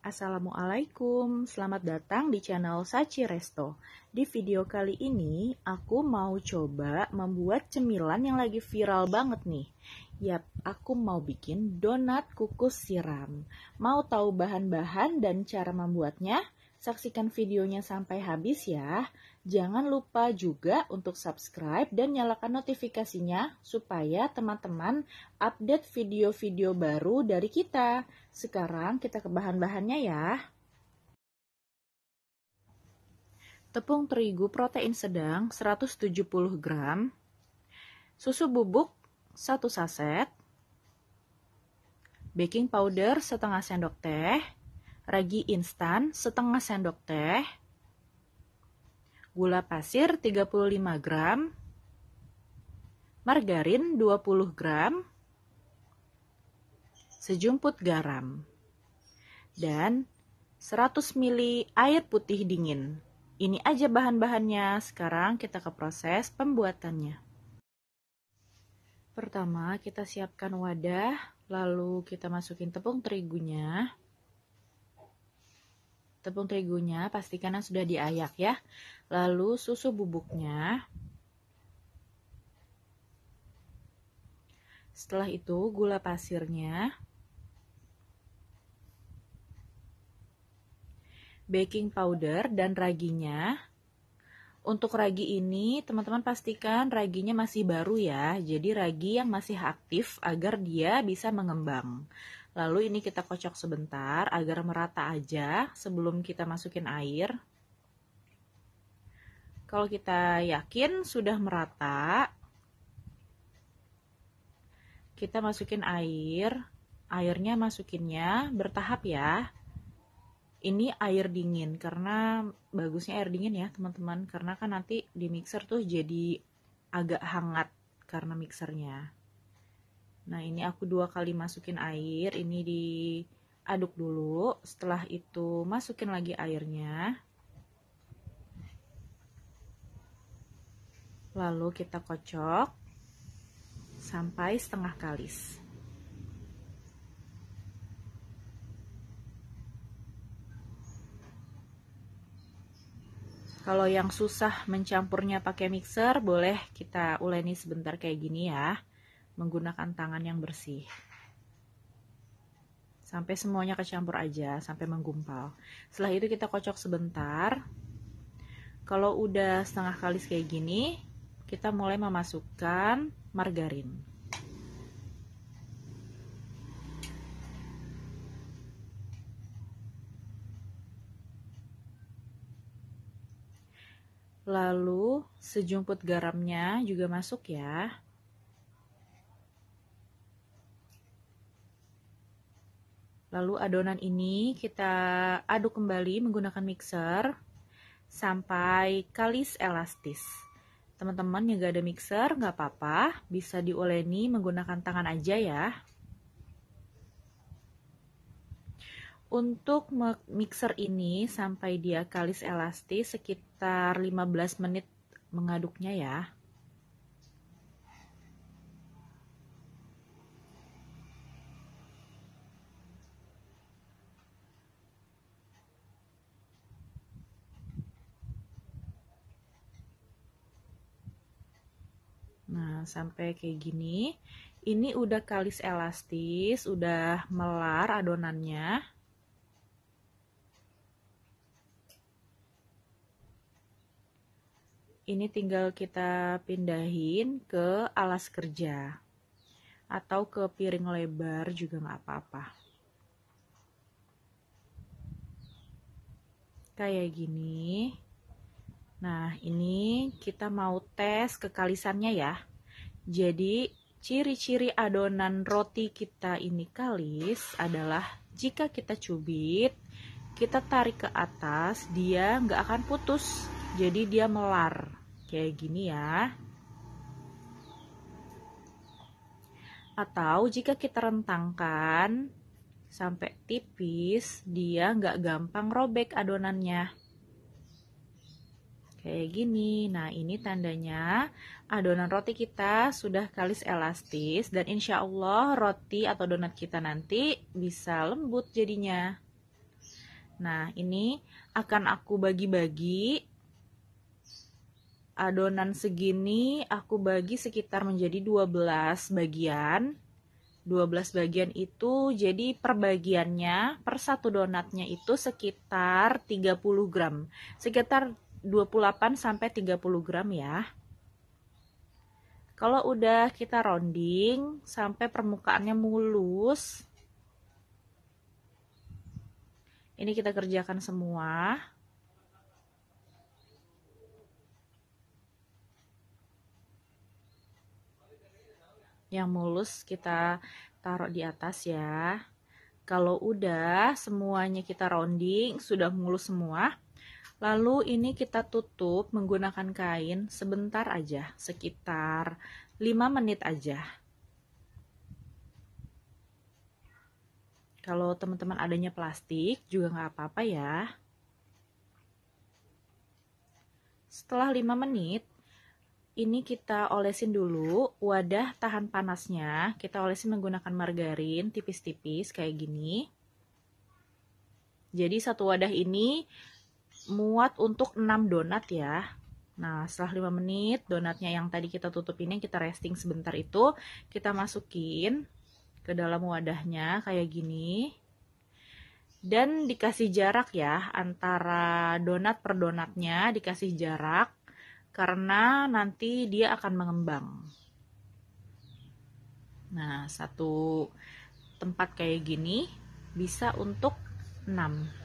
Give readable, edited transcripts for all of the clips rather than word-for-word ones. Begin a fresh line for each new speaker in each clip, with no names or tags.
Assalamualaikum, selamat datang di channel Sachi Resto. Di video kali ini, aku mau coba membuat cemilan yang lagi viral banget nih. Yap, aku mau bikin donat kukus siram. Mau tahu bahan-bahan dan cara membuatnya? Saksikan videonya sampai habis ya. Jangan lupa juga untuk subscribe dan nyalakan notifikasinya supaya teman-teman update video-video baru dari kita. Sekarang kita ke bahan-bahannya ya. Tepung terigu protein sedang 170 gram, susu bubuk 1 saset, baking powder setengah sendok teh, ragi instan setengah sendok teh, gula pasir 35 gram, margarin 20 gram, sejumput garam, dan 100 ml air putih dingin. Ini aja bahan-bahannya. Sekarang kita ke proses pembuatannya. Pertama, kita siapkan wadah, lalu kita masukin tepung terigunya. Tepung terigunya pastikan yang sudah diayak ya. Lalu susu bubuknya. Setelah itu gula pasirnya. Baking powder dan raginya. Untuk ragi ini teman-teman pastikan raginya masih baru ya, jadi ragi yang masih aktif agar dia bisa mengembang. Lalu ini kita kocok sebentar agar merata aja sebelum kita masukin air. Kalau kita yakin sudah merata, kita masukin air. Airnya masukinnya bertahap ya. Ini air dingin, karena bagusnya air dingin ya teman-teman, karena kan nanti di mixer tuh jadi agak hangat karena mixernya. Nah ini aku 2 kali masukin air, ini diaduk dulu, setelah itu masukin lagi airnya. Lalu kita kocok sampai setengah kalis. Kalau yang susah mencampurnya pakai mixer, boleh kita uleni sebentar kayak gini ya, menggunakan tangan yang bersih. Sampai semuanya kecampur aja, sampai menggumpal. Setelah itu kita kocok sebentar. Kalau udah setengah kalis kayak gini, kita mulai memasukkan margarin. Lalu sejumput garamnya juga masuk ya. Lalu adonan ini kita aduk kembali menggunakan mixer sampai kalis elastis. Teman-teman yang gak ada mixer gak apa-apa, bisa diuleni menggunakan tangan aja ya. Untuk mixer ini sampai dia kalis elastis sekitar 15 menit mengaduknya ya. Nah, sampai kayak gini. Ini udah kalis elastis, udah melar adonannya. Ini tinggal kita pindahin ke alas kerja atau ke piring lebar juga nggak apa-apa. Kayak gini. Nah, ini kita mau tes kekalisannya ya. Jadi, ciri-ciri adonan roti kita ini kalis adalah jika kita cubit, kita tarik ke atas, dia nggak akan putus. Jadi dia melar kayak gini ya. Atau jika kita rentangkan sampai tipis, dia nggak gampang robek adonannya. Kayak gini. Nah ini tandanya adonan roti kita sudah kalis elastis, dan insya Allah roti atau donat kita nanti bisa lembut jadinya. Nah, ini akan aku bagi-bagi. Adonan segini aku bagi sekitar menjadi 12 bagian. 12 bagian itu jadi perbagiannya per satu donatnya itu sekitar 30 gram. Sekitar 28 sampai 30 gram ya. Kalau udah kita rounding sampai permukaannya mulus, ini kita kerjakan semua. Yang mulus kita taruh di atas ya. Kalau udah semuanya kita rounding, sudah mulus semua, lalu ini kita tutup menggunakan kain sebentar aja, sekitar 5 menit aja. Kalau teman-teman adanya plastik juga nggak apa-apa ya. Setelah 5 menit, ini kita olesin dulu wadah tahan panasnya. Kita olesin menggunakan margarin tipis-tipis kayak gini. Jadi satu wadah ini muat untuk 6 donat ya. Nah, setelah 5 menit, donatnya yang tadi kita tutup ini, kita resting sebentar itu, kita masukin ke dalam wadahnya kayak gini. Dan dikasih jarak ya, antara donat per donatnya dikasih jarak, karena nanti dia akan mengembang. Nah, satu tempat kayak gini bisa untuk 6.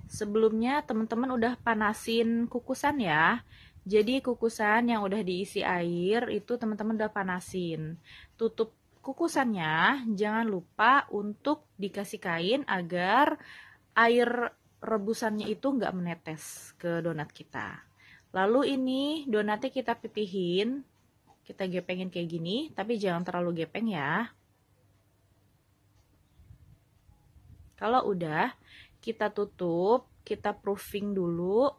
Sebelumnya teman-teman udah panasin kukusan ya. Jadi kukusan yang udah diisi air itu teman-teman udah panasin. Tutup kukusannya jangan lupa untuk dikasih kain agar air rebusannya itu nggak menetes ke donat kita. Lalu ini donatnya kita pipihin, kita gepengin kayak gini, tapi jangan terlalu gepeng ya. Kalau udah, kita tutup, kita proofing dulu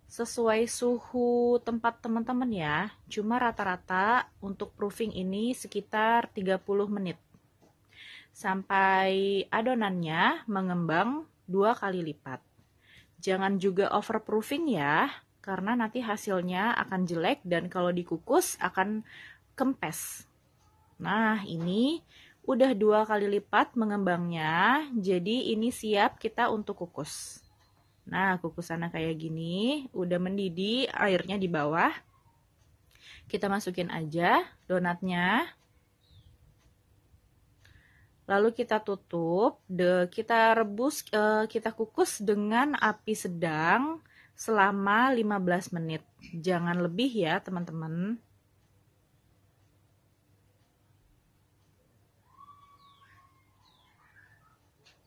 sesuai suhu tempat teman-teman ya. Cuma rata-rata untuk proofing ini sekitar 30 menit. Sampai adonannya mengembang 2 kali lipat. Jangan juga overproofing ya, karena nanti hasilnya akan jelek dan kalau dikukus akan kempes. Nah, ini udah 2 kali lipat mengembangnya, jadi ini siap kita untuk kukus. Nah, kukusannya kayak gini, udah mendidih airnya di bawah. Kita masukin aja donatnya. Lalu kita tutup, kita rebus, kita kukus dengan api sedang selama 15 menit. Jangan lebih ya, teman-teman.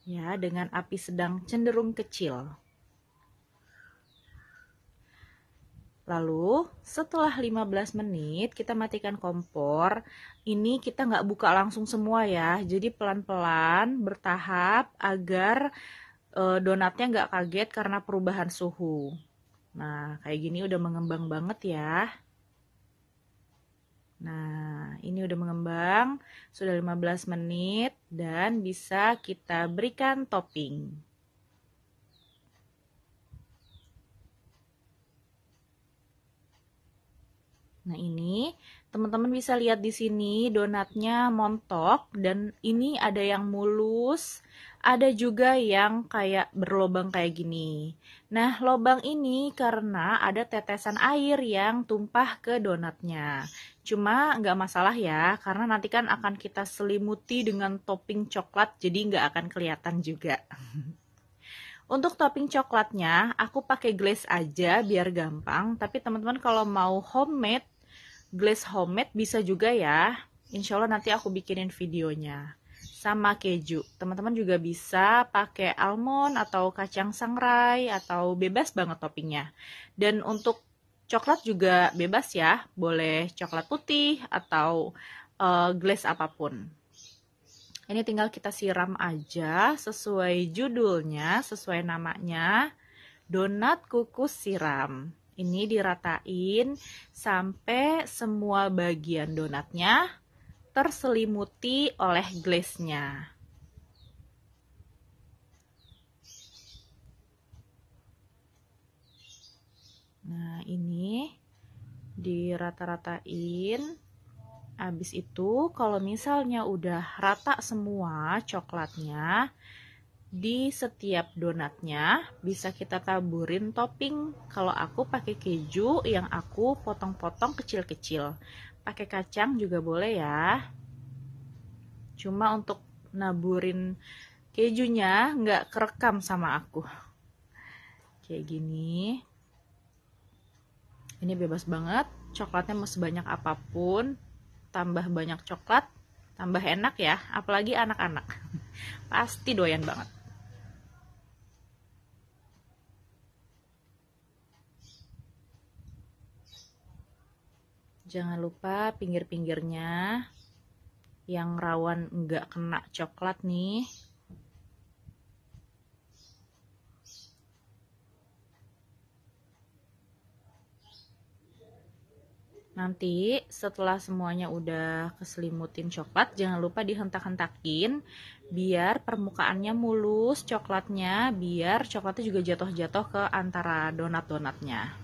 Ya, dengan api sedang cenderung kecil. Lalu setelah 15 menit kita matikan kompor. Ini kita nggak buka langsung semua ya. Jadi pelan-pelan bertahap agar donatnya nggak kaget karena perubahan suhu. Nah, kayak gini udah mengembang banget ya. Nah, ini udah mengembang. Sudah 15 menit dan bisa kita berikan topping. Nah, ini teman-teman bisa lihat di sini donatnya montok dan ini ada yang mulus, ada juga yang kayak berlobang kayak gini. Nah, lobang ini karena ada tetesan air yang tumpah ke donatnya. Cuma nggak masalah ya, karena nanti kan akan kita selimuti dengan topping coklat, jadi nggak akan kelihatan juga. Untuk topping coklatnya, aku pakai glaze aja biar gampang. Tapi teman-teman kalau mau homemade, glaze homemade bisa juga ya. Insya Allah nanti aku bikinin videonya. Sama keju. Teman-teman juga bisa pakai almond atau kacang sangrai atau bebas banget toppingnya. Dan untuk coklat juga bebas ya. Boleh coklat putih atau glaze apapun. Ini tinggal kita siram aja sesuai judulnya, sesuai namanya. Donat kukus siram. Ini diratain sampai semua bagian donatnya terselimuti oleh glaze-nya. Nah, ini dirata-ratain. Habis itu, kalau misalnya udah rata semua coklatnya, di setiap donatnya bisa kita taburin topping. Kalau aku pakai keju yang aku potong-potong kecil-kecil. Pakai kacang juga boleh ya. Cuma untuk naburin kejunya nggak kerekam sama aku. Kayak gini. Ini bebas banget. Coklatnya mau sebanyak apapun. Tambah banyak coklat, tambah enak ya. Apalagi anak-anak. Pasti doyan banget. Jangan lupa pinggir-pinggirnya yang rawan nggak kena coklat nih. Nanti setelah semuanya udah keselimutin coklat, jangan lupa dihentak-hentakin biar permukaannya mulus coklatnya, biar coklatnya juga jatuh-jatuh ke antara donat-donatnya.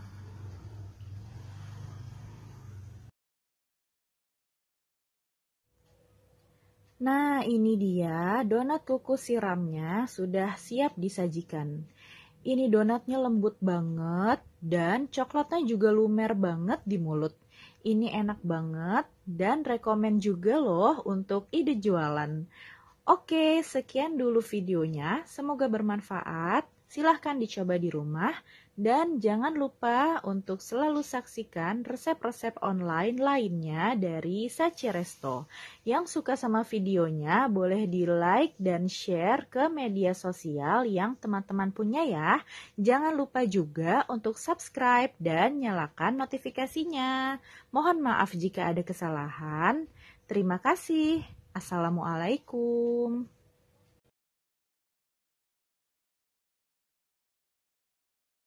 Nah, ini dia donat kukus siramnya sudah siap disajikan. Ini donatnya lembut banget dan coklatnya juga lumer banget di mulut. Ini enak banget dan rekomen juga loh untuk ide jualan. Oke, sekian dulu videonya. Semoga bermanfaat. Silahkan dicoba di rumah. Dan jangan lupa untuk selalu saksikan resep-resep online lainnya dari Sachi Resto. Yang suka sama videonya boleh di like dan share ke media sosial yang teman-teman punya ya. Jangan lupa juga untuk subscribe dan nyalakan notifikasinya. Mohon maaf jika ada kesalahan. Terima kasih. Assalamualaikum.